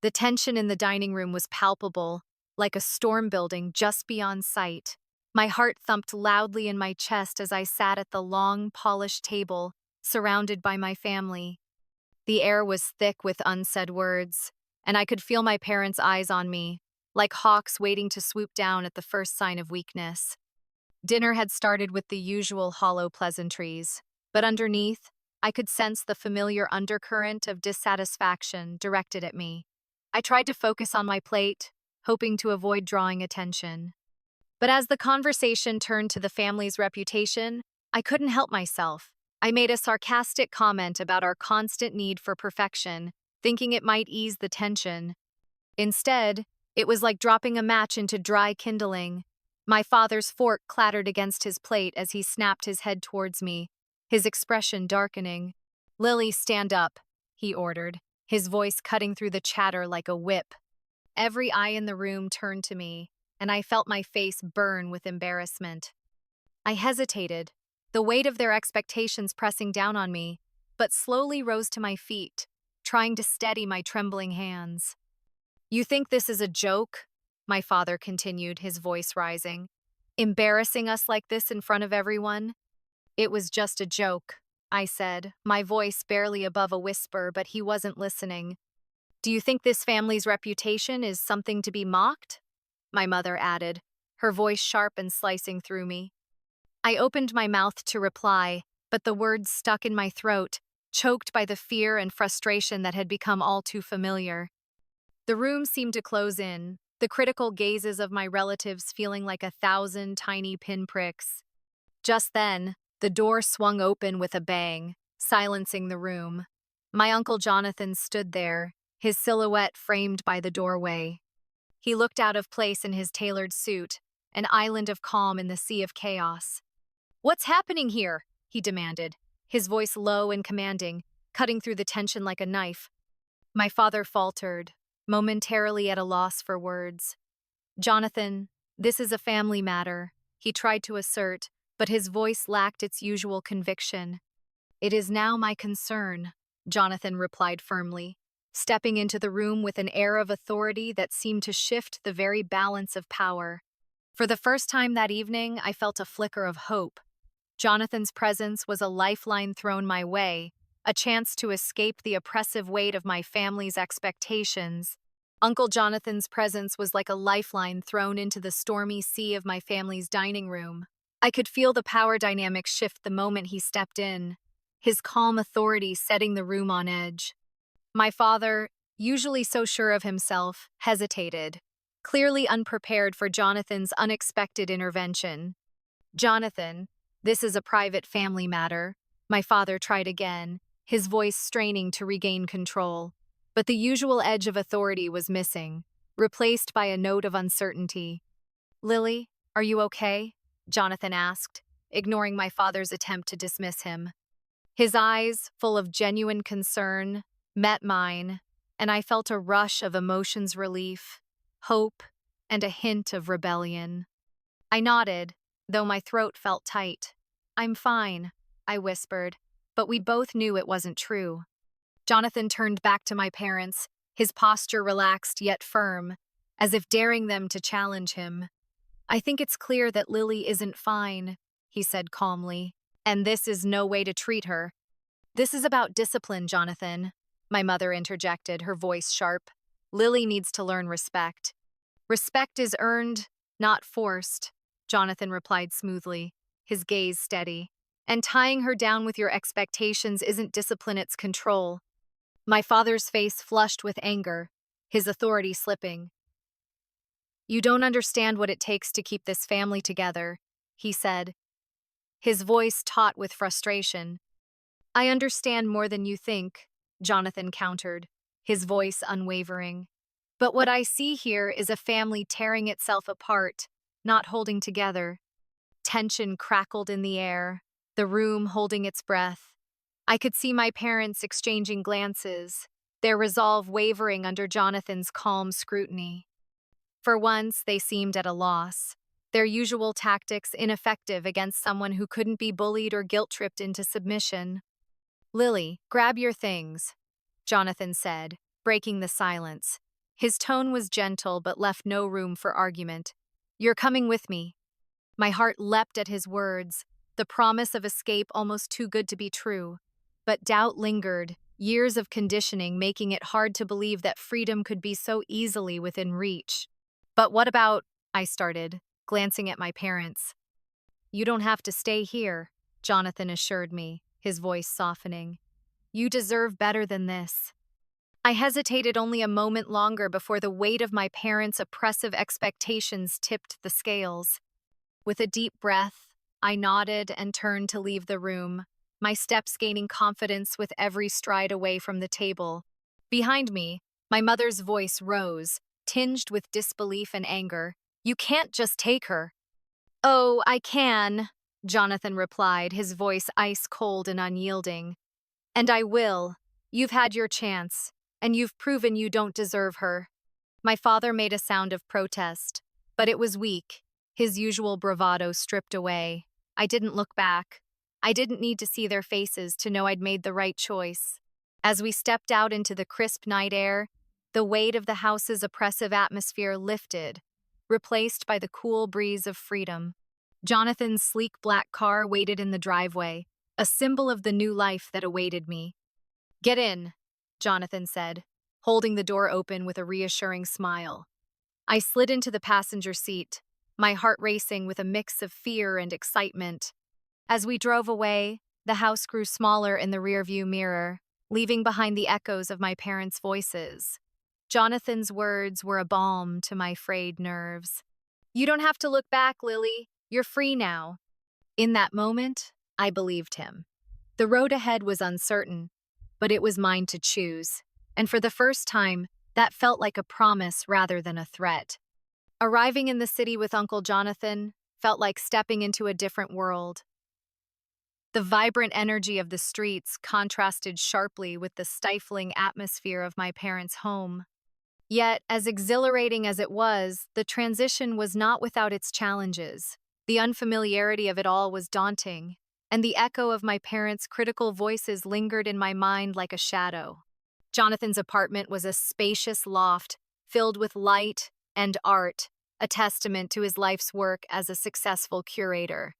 The tension in the dining room was palpable, like a storm building just beyond sight. My heart thumped loudly in my chest as I sat at the long, polished table, surrounded by my family. The air was thick with unsaid words, and I could feel my parents' eyes on me, like hawks waiting to swoop down at the first sign of weakness. Dinner had started with the usual hollow pleasantries, but underneath, I could sense the familiar undercurrent of dissatisfaction directed at me. I tried to focus on my plate, hoping to avoid drawing attention. But as the conversation turned to the family's reputation, I couldn't help myself. I made a sarcastic comment about our constant need for perfection, thinking it might ease the tension. Instead, it was like dropping a match into dry kindling. My father's fork clattered against his plate as he snapped his head towards me, his expression darkening. "Lily, stand up," he ordered, his voice cutting through the chatter like a whip. Every eye in the room turned to me, and I felt my face burn with embarrassment. I hesitated, the weight of their expectations pressing down on me, but slowly rose to my feet, trying to steady my trembling hands. "You think this is a joke?" My father continued, his voice rising. "Embarrassing us like this in front of everyone?" "It was just a joke," I said, my voice barely above a whisper, but he wasn't listening. "Do you think this family's reputation is something to be mocked?" My mother added, her voice sharp and slicing through me. I opened my mouth to reply, but the words stuck in my throat, choked by the fear and frustration that had become all too familiar. The room seemed to close in, the critical gazes of my relatives feeling like 1,000 tiny pinpricks. Just then, the door swung open with a bang, silencing the room. My Uncle Jonathan stood there, his silhouette framed by the doorway. He looked out of place in his tailored suit, an island of calm in the sea of chaos. "What's happening here?" he demanded, his voice low and commanding, cutting through the tension like a knife. My father faltered, momentarily at a loss for words. "Jonathan, this is a family matter," he tried to assert, but his voice lacked its usual conviction. "It is now my concern," Jonathan replied firmly, stepping into the room with an air of authority that seemed to shift the very balance of power. For the first time that evening, I felt a flicker of hope. Jonathan's presence was a lifeline thrown my way, a chance to escape the oppressive weight of my family's expectations. Uncle Jonathan's presence was like a lifeline thrown into the stormy sea of my family's dining room. I could feel the power dynamic shift the moment he stepped in, his calm authority setting the room on edge. My father, usually so sure of himself, hesitated, clearly unprepared for Jonathan's unexpected intervention. "Jonathan, this is a private family matter," my father tried again, his voice straining to regain control. But the usual edge of authority was missing, replaced by a note of uncertainty. "Lily, are you okay?" Jonathan asked, ignoring my father's attempt to dismiss him. His eyes, full of genuine concern, met mine, and I felt a rush of emotions relief, hope, and a hint of rebellion. I nodded, though my throat felt tight. "I'm fine," I whispered, but we both knew it wasn't true. Jonathan turned back to my parents, his posture relaxed yet firm, as if daring them to challenge him. "I think it's clear that Lily isn't fine," he said calmly, "and this is no way to treat her." "This is about discipline, Jonathan," my mother interjected, her voice sharp. "Lily needs to learn respect." "Respect is earned, not forced," Jonathan replied smoothly, his gaze steady. "And tying her down with your expectations isn't discipline, it's control." My father's face flushed with anger, his authority slipping. "You don't understand what it takes to keep this family together," he said, his voice taut with frustration. "I understand more than you think," Jonathan countered, his voice unwavering. "But what I see here is a family tearing itself apart, not holding together." Tension crackled in the air, the room holding its breath. I could see my parents exchanging glances, their resolve wavering under Jonathan's calm scrutiny. For once, they seemed at a loss, their usual tactics ineffective against someone who couldn't be bullied or guilt-tripped into submission. "Lily, grab your things," Jonathan said, breaking the silence, His tone was gentle but left no room for argument. "You're coming with me." My heart leapt at his words, the promise of escape almost too good to be true. But doubt lingered, years of conditioning making it hard to believe that freedom could be so easily within reach. "But what about," I started, glancing at my parents. "You don't have to stay here," Jonathan assured me, his voice softening. "You deserve better than this." I hesitated only a moment longer before the weight of my parents' oppressive expectations tipped the scales. With a deep breath, I nodded and turned to leave the room, my steps gaining confidence with every stride away from the table. Behind me, my mother's voice rose, tinged with disbelief and anger. "You can't just take her." "Oh, I can," Jonathan replied, his voice ice-cold and unyielding. "And I will. You've had your chance, and you've proven you don't deserve her." My father made a sound of protest, but it was weak, his usual bravado stripped away. I didn't look back. I didn't need to see their faces to know I'd made the right choice. As we stepped out into the crisp night air, the weight of the house's oppressive atmosphere lifted, replaced by the cool breeze of freedom. Jonathan's sleek black car waited in the driveway, a symbol of the new life that awaited me. "Get in," Jonathan said, holding the door open with a reassuring smile. I slid into the passenger seat, my heart racing with a mix of fear and excitement. As we drove away, the house grew smaller in the rearview mirror, leaving behind the echoes of my parents' voices. Jonathan's words were a balm to my frayed nerves. "You don't have to look back, Lily. You're free now." In that moment, I believed him. The road ahead was uncertain, but it was mine to choose, and for the first time, that felt like a promise rather than a threat. Arriving in the city with Uncle Jonathan felt like stepping into a different world. The vibrant energy of the streets contrasted sharply with the stifling atmosphere of my parents' home. Yet, as exhilarating as it was, the transition was not without its challenges. The unfamiliarity of it all was daunting, and the echo of my parents' critical voices lingered in my mind like a shadow. Jonathan's apartment was a spacious loft filled with light and art, a testament to his life's work as a successful curator.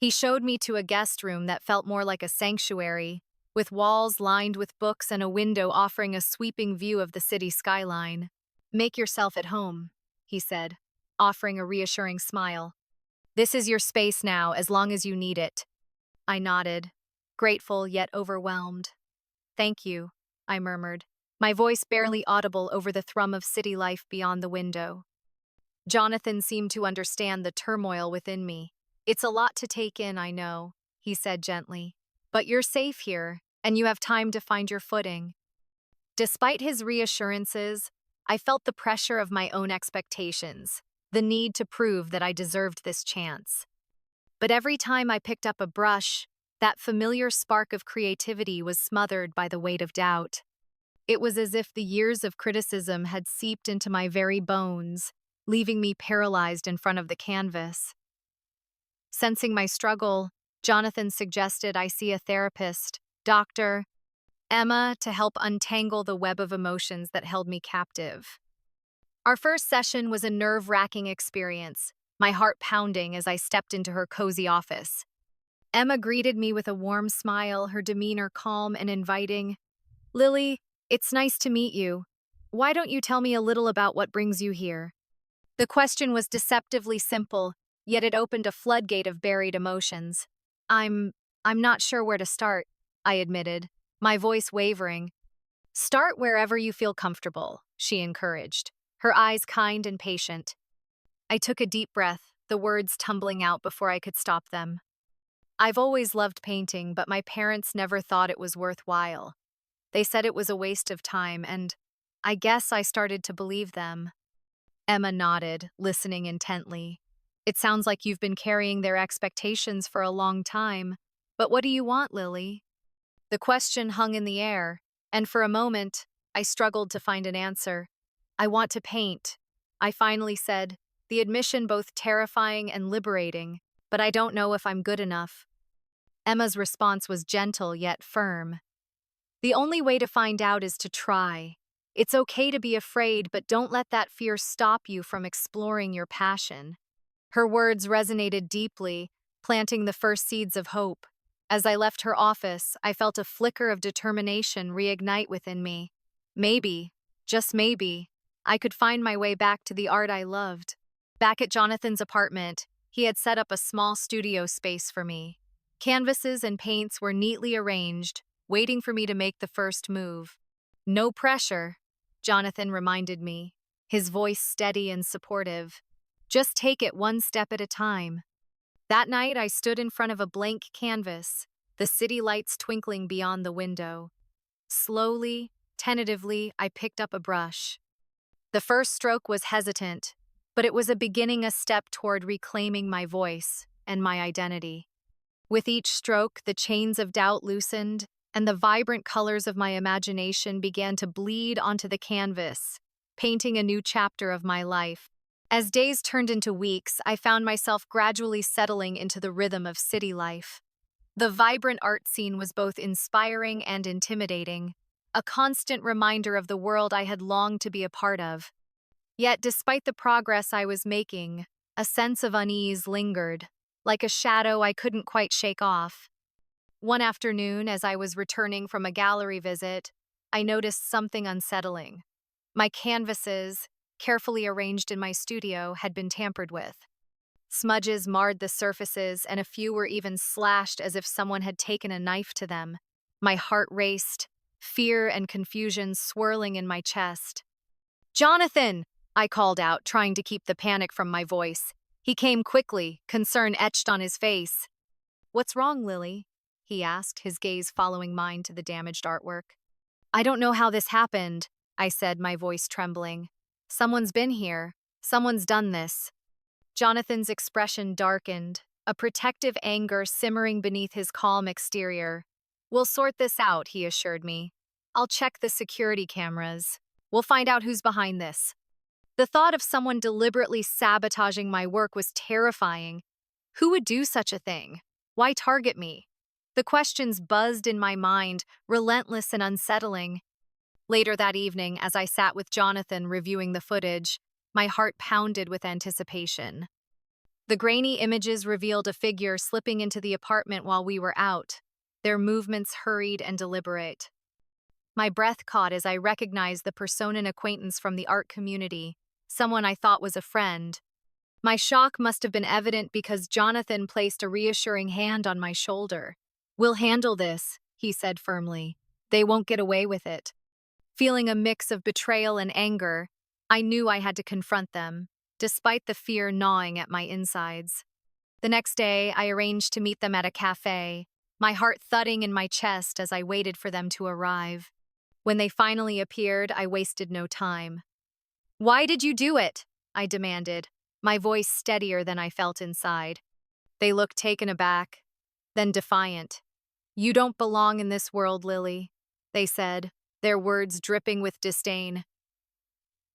He showed me to a guest room that felt more like a sanctuary, with walls lined with books and a window offering a sweeping view of the city skyline. "Make yourself at home," he said, offering a reassuring smile. "This is your space now, as long as you need it." I nodded, grateful yet overwhelmed. "Thank you," I murmured, my voice barely audible over the thrum of city life beyond the window. Jonathan seemed to understand the turmoil within me. "It's a lot to take in, I know," he said gently. "But you're safe here, and you have time to find your footing." Despite his reassurances, I felt the pressure of my own expectations, the need to prove that I deserved this chance. But every time I picked up a brush, that familiar spark of creativity was smothered by the weight of doubt. It was as if the years of criticism had seeped into my very bones, leaving me paralyzed in front of the canvas. Sensing my struggle, Jonathan suggested I see a therapist, Dr. Emma, to help untangle the web of emotions that held me captive. Our first session was a nerve-wracking experience, my heart pounding as I stepped into her cozy office. Emma greeted me with a warm smile, her demeanor calm and inviting. "Lily, it's nice to meet you. Why don't you tell me a little about what brings you here?" The question was deceptively simple, yet it opened a floodgate of buried emotions. I'm not sure where to start," I admitted, my voice wavering. "Start wherever you feel comfortable," she encouraged, her eyes kind and patient. I took a deep breath, the words tumbling out before I could stop them. "I've always loved painting, but my parents never thought it was worthwhile. They said it was a waste of time, and I guess I started to believe them." Emma nodded, listening intently. "It sounds like you've been carrying their expectations for a long time. But what do you want, Lily?" The question hung in the air, and for a moment, I struggled to find an answer. "I want to paint," I finally said, the admission both terrifying and liberating, "but I don't know if I'm good enough." Emma's response was gentle yet firm. "The only way to find out is to try. It's okay to be afraid, but don't let that fear stop you from exploring your passion. Her words resonated deeply, planting the first seeds of hope. As I left her office, I felt a flicker of determination reignite within me. Maybe, just maybe, I could find my way back to the art I loved. Back at Jonathan's apartment, he had set up a small studio space for me. Canvases and paints were neatly arranged, waiting for me to make the first move. No pressure, Jonathan reminded me, his voice steady and supportive. Just take it one step at a time. That night, I stood in front of a blank canvas, the city lights twinkling beyond the window. Slowly, tentatively, I picked up a brush. The first stroke was hesitant, but it was a step toward reclaiming my voice and my identity. With each stroke, the chains of doubt loosened, and the vibrant colors of my imagination began to bleed onto the canvas, painting a new chapter of my life. As days turned into weeks, I found myself gradually settling into the rhythm of city life. The vibrant art scene was both inspiring and intimidating, a constant reminder of the world I had longed to be a part of. Yet, despite the progress I was making, a sense of unease lingered, like a shadow I couldn't quite shake off. One afternoon, as I was returning from a gallery visit, I noticed something unsettling. My canvases, carefully arranged in my studio, had been tampered with. Smudges marred the surfaces, and a few were even slashed as if someone had taken a knife to them. My heart raced, fear and confusion swirling in my chest. "Jonathan!" I called out, trying to keep the panic from my voice. He came quickly, concern etched on his face. "What's wrong, Lily?" he asked, his gaze following mine to the damaged artwork. "I don't know how this happened," I said, my voice trembling. "Someone's been here. Someone's done this." Jonathan's expression darkened, a protective anger simmering beneath his calm exterior. "We'll sort this out," he assured me. "I'll check the security cameras. We'll find out who's behind this." The thought of someone deliberately sabotaging my work was terrifying. Who would do such a thing? Why target me? The questions buzzed in my mind, relentless and unsettling. Later that evening, as I sat with Jonathan reviewing the footage, my heart pounded with anticipation. The grainy images revealed a figure slipping into the apartment while we were out, their movements hurried and deliberate. My breath caught as I recognized the personan acquaintance from the art community, someone I thought was a friend. My shock must have been evident because Jonathan placed a reassuring hand on my shoulder. "We'll handle this," he said firmly. "They won't get away with it." Feeling a mix of betrayal and anger, I knew I had to confront them, despite the fear gnawing at my insides. The next day, I arranged to meet them at a cafe, my heart thudding in my chest as I waited for them to arrive. When they finally appeared, I wasted no time. "Why did you do it?" I demanded, my voice steadier than I felt inside. They looked taken aback, then defiant. "You don't belong in this world, Lily," they said, their words dripping with disdain.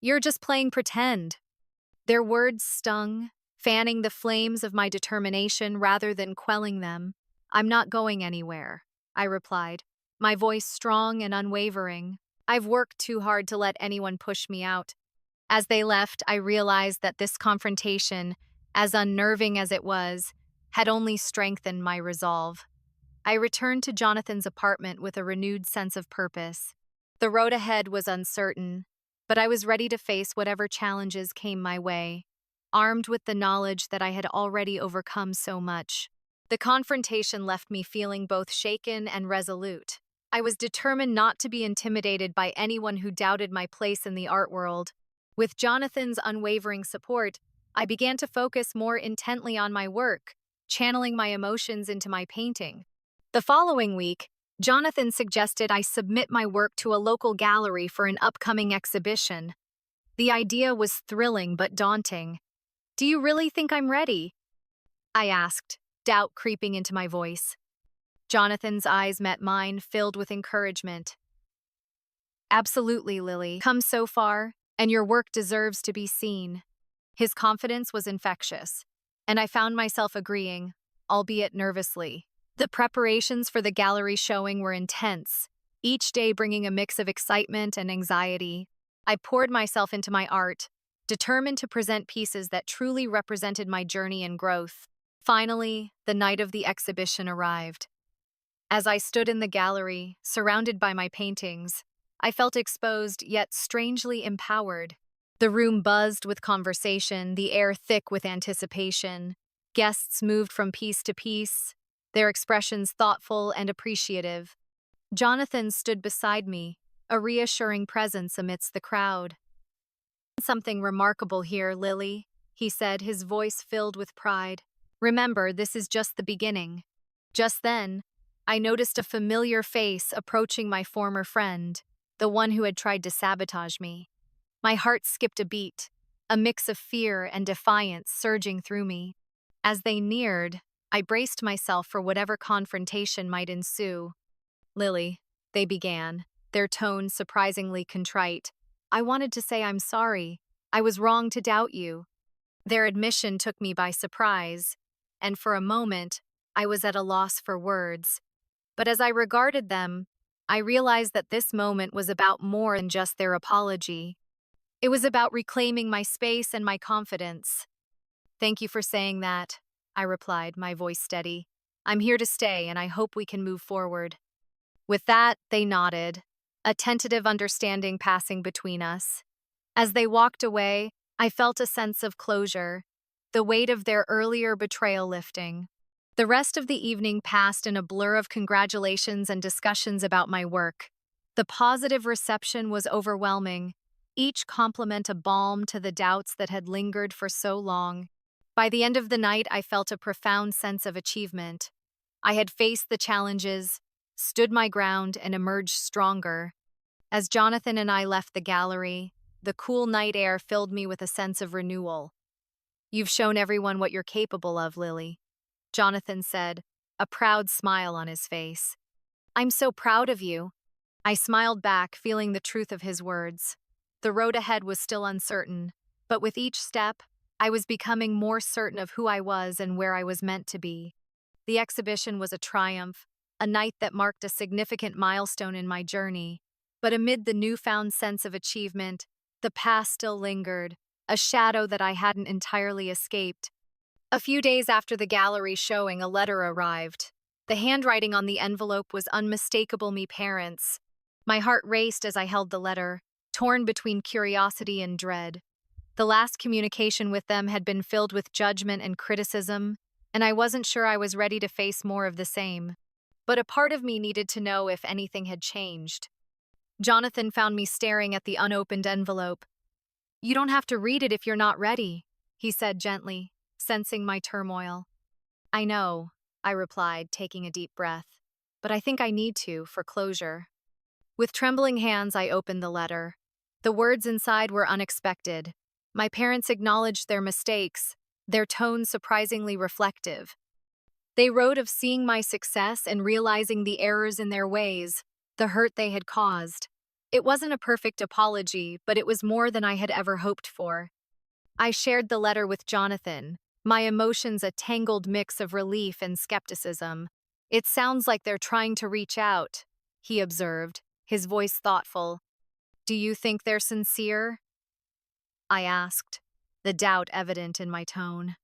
"You're just playing pretend." Their words stung, fanning the flames of my determination rather than quelling them. "I'm not going anywhere," I replied, my voice strong and unwavering. "I've worked too hard to let anyone push me out." As they left, I realized that this confrontation, as unnerving as it was, had only strengthened my resolve. I returned to Jonathan's apartment with a renewed sense of purpose. The road ahead was uncertain, but I was ready to face whatever challenges came my way, armed with the knowledge that I had already overcome so much. The confrontation left me feeling both shaken and resolute. I was determined not to be intimidated by anyone who doubted my place in the art world. With Jonathan's unwavering support, I began to focus more intently on my work, channeling my emotions into my painting. The following week, Jonathan suggested I submit my work to a local gallery for an upcoming exhibition. The idea was thrilling but daunting. "Do you really think I'm ready?" I asked, doubt creeping into my voice. Jonathan's eyes met mine, filled with encouragement. "Absolutely, Lily. Come so far, and your work deserves to be seen." His confidence was infectious, and I found myself agreeing, albeit nervously. The preparations for the gallery showing were intense, each day bringing a mix of excitement and anxiety. I poured myself into my art, determined to present pieces that truly represented my journey and growth. Finally, the night of the exhibition arrived. As I stood in the gallery, surrounded by my paintings, I felt exposed yet strangely empowered. The room buzzed with conversation, the air thick with anticipation. Guests moved from piece to piece, their expressions thoughtful and appreciative. Jonathan stood beside me, a reassuring presence amidst the crowd. "Something remarkable here, Lily," he said, his voice filled with pride. "Remember, this is just the beginning." Just then, I noticed a familiar face approaching my former friend, the one who had tried to sabotage me. My heart skipped a beat, a mix of fear and defiance surging through me. As they neared, I braced myself for whatever confrontation might ensue. "Lily," they began, their tone surprisingly contrite. "I wanted to say I'm sorry. I was wrong to doubt you." Their admission took me by surprise, and for a moment, I was at a loss for words. But as I regarded them, I realized that this moment was about more than just their apology. It was about reclaiming my space and my confidence. "Thank you for saying that," I replied, my voice steady. "I'm here to stay, and I hope we can move forward." With that, they nodded, a tentative understanding passing between us. As they walked away, I felt a sense of closure, the weight of their earlier betrayal lifting. The rest of the evening passed in a blur of congratulations and discussions about my work. The positive reception was overwhelming, each compliment a balm to the doubts that had lingered for so long. By the end of the night, I felt a profound sense of achievement. I had faced the challenges, stood my ground, and emerged stronger. As Jonathan and I left the gallery, the cool night air filled me with a sense of renewal. "You've shown everyone what you're capable of, Lily," Jonathan said, a proud smile on his face. "I'm so proud of you." I smiled back, feeling the truth of his words. The road ahead was still uncertain, but with each step, I was becoming more certain of who I was and where I was meant to be. The exhibition was a triumph, a night that marked a significant milestone in my journey. But amid the newfound sense of achievement, the past still lingered, a shadow that I hadn't entirely escaped. A few days after the gallery showing, a letter arrived. The handwriting on the envelope was unmistakable, me parents. My heart raced as I held the letter, torn between curiosity and dread. The last communication with them had been filled with judgment and criticism, and I wasn't sure I was ready to face more of the same. But a part of me needed to know if anything had changed. Jonathan found me staring at the unopened envelope. "You don't have to read it if you're not ready," he said gently, sensing my turmoil. "I know," I replied, taking a deep breath, "but I think I need to, for closure." With trembling hands, I opened the letter. The words inside were unexpected. My parents acknowledged their mistakes, their tone surprisingly reflective. They wrote of seeing my success and realizing the errors in their ways, the hurt they had caused. It wasn't a perfect apology, but it was more than I had ever hoped for. I shared the letter with Jonathan, my emotions a tangled mix of relief and skepticism. "It sounds like they're trying to reach out," he observed, his voice thoughtful. "Do you think they're sincere?" I asked, the doubt evident in my tone.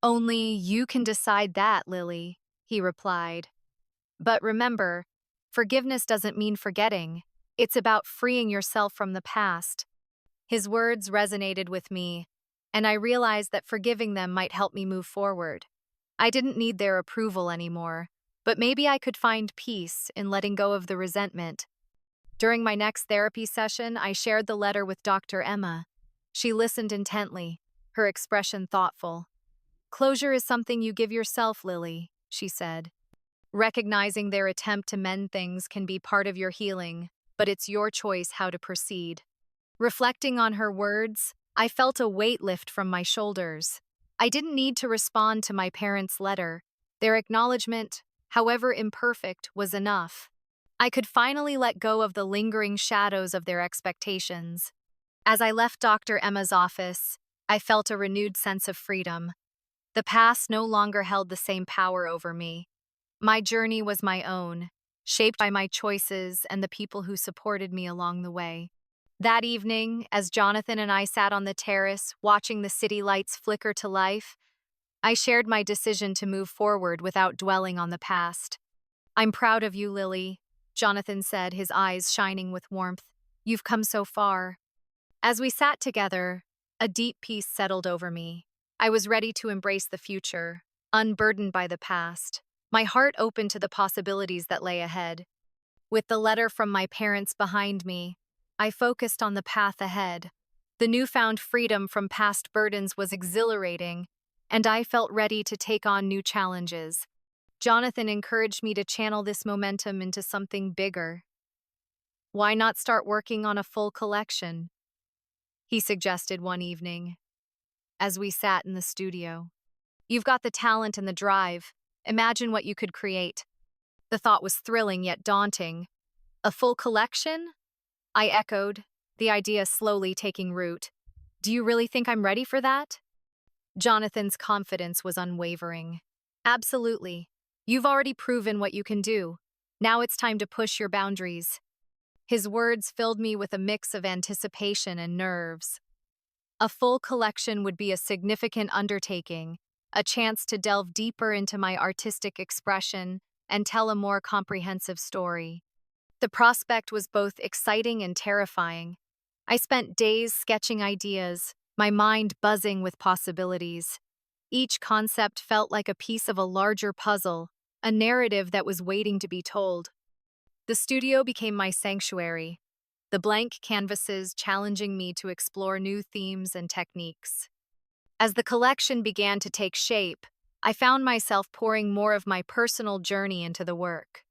"Only you can decide that, Lily," he replied. "But remember, forgiveness doesn't mean forgetting. It's about freeing yourself from the past." His words resonated with me, and I realized that forgiving them might help me move forward. I didn't need their approval anymore, but maybe I could find peace in letting go of the resentment. During my next therapy session, I shared the letter with Dr. Emma. She listened intently, her expression thoughtful. "Closure is something you give yourself, Lily," she said. "Recognizing their attempt to mend things can be part of your healing, but it's your choice how to proceed." Reflecting on her words, I felt a weight lift from my shoulders. I didn't need to respond to my parents' letter. Their acknowledgement, however imperfect, was enough. I could finally let go of the lingering shadows of their expectations. As I left Dr. Emma's office, I felt a renewed sense of freedom. The past no longer held the same power over me. My journey was my own, shaped by my choices and the people who supported me along the way. That evening, as Jonathan and I sat on the terrace watching the city lights flicker to life, I shared my decision to move forward without dwelling on the past. "I'm proud of you, Lily," Jonathan said, his eyes shining with warmth. "You've come so far." As we sat together, a deep peace settled over me. I was ready to embrace the future, unburdened by the past, my heart open to the possibilities that lay ahead. With the letter from my parents behind me, I focused on the path ahead. The newfound freedom from past burdens was exhilarating, and I felt ready to take on new challenges. Jonathan encouraged me to channel this momentum into something bigger. "Why not start working on a full collection?" he suggested one evening, as we sat in the studio. "You've got the talent and the drive. Imagine what you could create." The thought was thrilling yet daunting. "A full collection?" I echoed, the idea slowly taking root. "Do you really think I'm ready for that?" Jonathan's confidence was unwavering. "Absolutely. You've already proven what you can do. Now it's time to push your boundaries." His words filled me with a mix of anticipation and nerves. A full collection would be a significant undertaking, a chance to delve deeper into my artistic expression and tell a more comprehensive story. The prospect was both exciting and terrifying. I spent days sketching ideas, my mind buzzing with possibilities. Each concept felt like a piece of a larger puzzle, a narrative that was waiting to be told. The studio became my sanctuary, the blank canvases challenging me to explore new themes and techniques. As the collection began to take shape, I found myself pouring more of my personal journey into the work.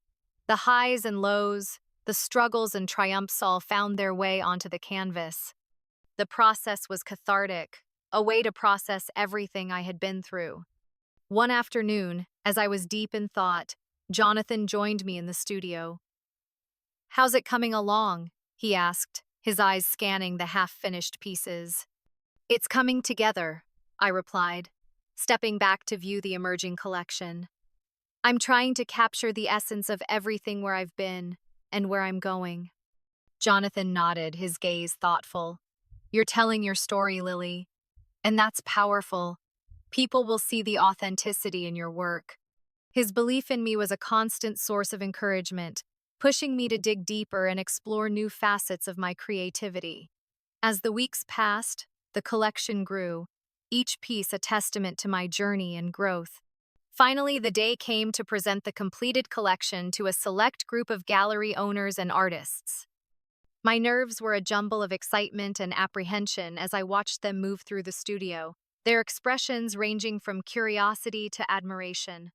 The highs and lows, the struggles and triumphs all found their way onto the canvas. The process was cathartic, a way to process everything I had been through. One afternoon, as I was deep in thought, Jonathan joined me in the studio. "How's it coming along?" he asked, his eyes scanning the half-finished pieces. "It's coming together," I replied, stepping back to view the emerging collection. "I'm trying to capture the essence of everything where I've been and where I'm going." Jonathan nodded, his gaze thoughtful. "You're telling your story, Lily, and that's powerful. People will see the authenticity in your work." His belief in me was a constant source of encouragement, pushing me to dig deeper and explore new facets of my creativity. As the weeks passed, the collection grew, each piece a testament to my journey and growth. Finally, the day came to present the completed collection to a select group of gallery owners and artists. My nerves were a jumble of excitement and apprehension as I watched them move through the studio, their expressions ranging from curiosity to admiration.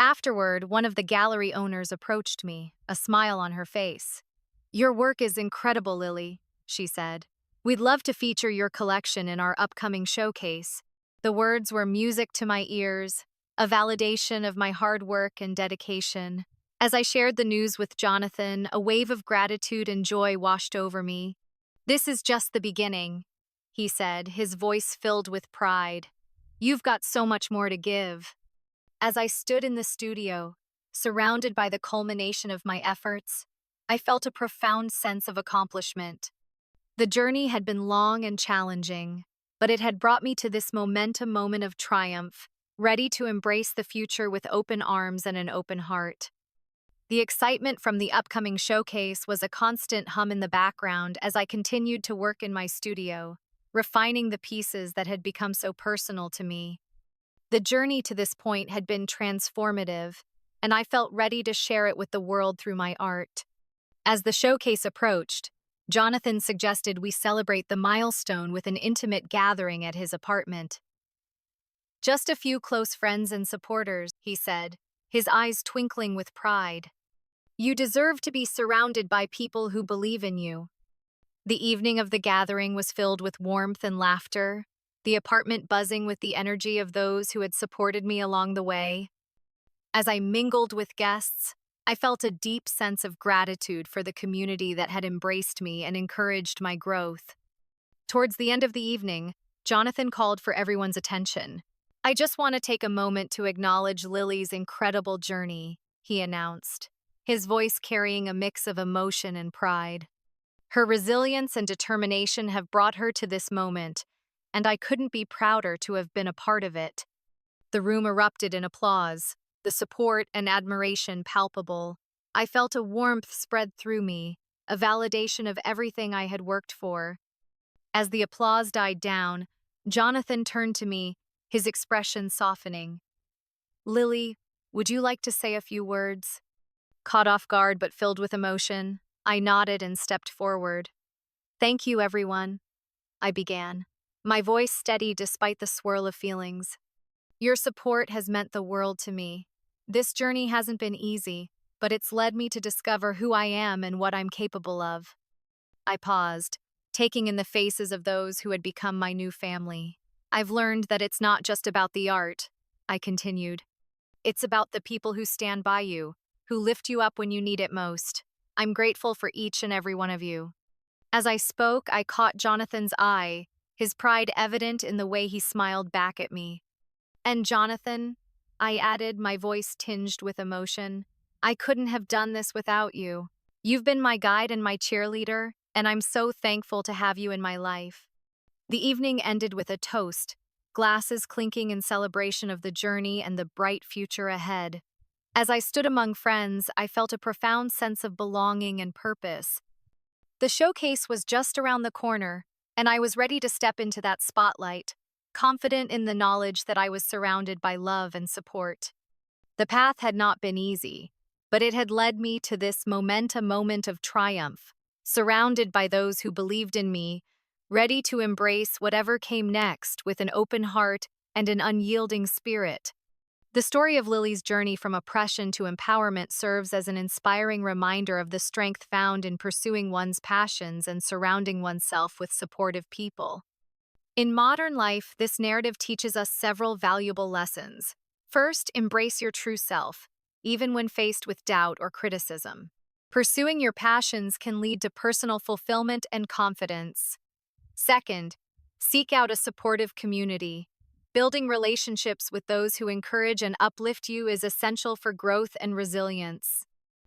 Afterward, one of the gallery owners approached me, a smile on her face. "Your work is incredible, Lily," she said. "We'd love to feature your collection in our upcoming showcase." The words were music to my ears, a validation of my hard work and dedication. As I shared the news with Jonathan, a wave of gratitude and joy washed over me. "This is just the beginning," he said, his voice filled with pride. "You've got so much more to give." As I stood in the studio, surrounded by the culmination of my efforts, I felt a profound sense of accomplishment. The journey had been long and challenging, but it had brought me to this momentum moment of triumph, ready to embrace the future with open arms and an open heart. The excitement from the upcoming showcase was a constant hum in the background as I continued to work in my studio, refining the pieces that had become so personal to me. The journey to this point had been transformative, and I felt ready to share it with the world through my art. As the showcase approached, Jonathan suggested we celebrate the milestone with an intimate gathering at his apartment. "Just a few close friends and supporters," he said, his eyes twinkling with pride. "You deserve to be surrounded by people who believe in you." The evening of the gathering was filled with warmth and laughter, the apartment buzzing with the energy of those who had supported me along the way. As I mingled with guests, I felt a deep sense of gratitude for the community that had embraced me and encouraged my growth. Towards the end of the evening, Jonathan called for everyone's attention. "I just want to take a moment to acknowledge Lily's incredible journey," he announced, his voice carrying a mix of emotion and pride. Her resilience and determination have brought her to this moment, and I couldn't be prouder to have been a part of it. The room erupted in applause, the support and admiration palpable. I felt a warmth spread through me, a validation of everything I had worked for. As the applause died down, Jonathan turned to me, his expression softening. Lily, would you like to say a few words? Caught off guard but filled with emotion, I nodded and stepped forward. Thank you, everyone, I began, my voice steady despite the swirl of feelings. Your support has meant the world to me. This journey hasn't been easy, but it's led me to discover who I am and what I'm capable of. I paused, taking in the faces of those who had become my new family. I've learned that it's not just about the art, I continued. It's about the people who stand by you, who lift you up when you need it most. I'm grateful for each and every one of you. As I spoke, I caught Jonathan's eye, his pride evident in the way he smiled back at me. And Jonathan, I added, my voice tinged with emotion, I couldn't have done this without you. You've been my guide and my cheerleader, and I'm so thankful to have you in my life. The evening ended with a toast, glasses clinking in celebration of the journey and the bright future ahead. As I stood among friends, I felt a profound sense of belonging and purpose. The showcase was just around the corner, and I was ready to step into that spotlight, confident in the knowledge that I was surrounded by love and support. The path had not been easy, but it had led me to this moment of triumph, surrounded by those who believed in me, ready to embrace whatever came next with an open heart and an unyielding spirit. The story of Lily's journey from oppression to empowerment serves as an inspiring reminder of the strength found in pursuing one's passions and surrounding oneself with supportive people. In modern life, this narrative teaches us several valuable lessons. First, embrace your true self, even when faced with doubt or criticism. Pursuing your passions can lead to personal fulfillment and confidence. Second, seek out a supportive community. Building relationships with those who encourage and uplift you is essential for growth and resilience.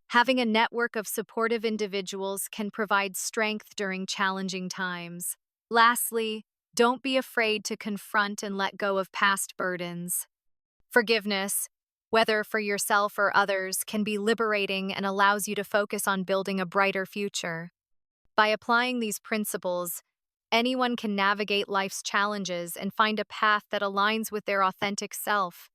Having a network of supportive individuals can provide strength during challenging times. Lastly, don't be afraid to confront and let go of past burdens. Forgiveness, whether for yourself or others, can be liberating and allows you to focus on building a brighter future. By applying these principles, anyone can navigate life's challenges and find a path that aligns with their authentic self.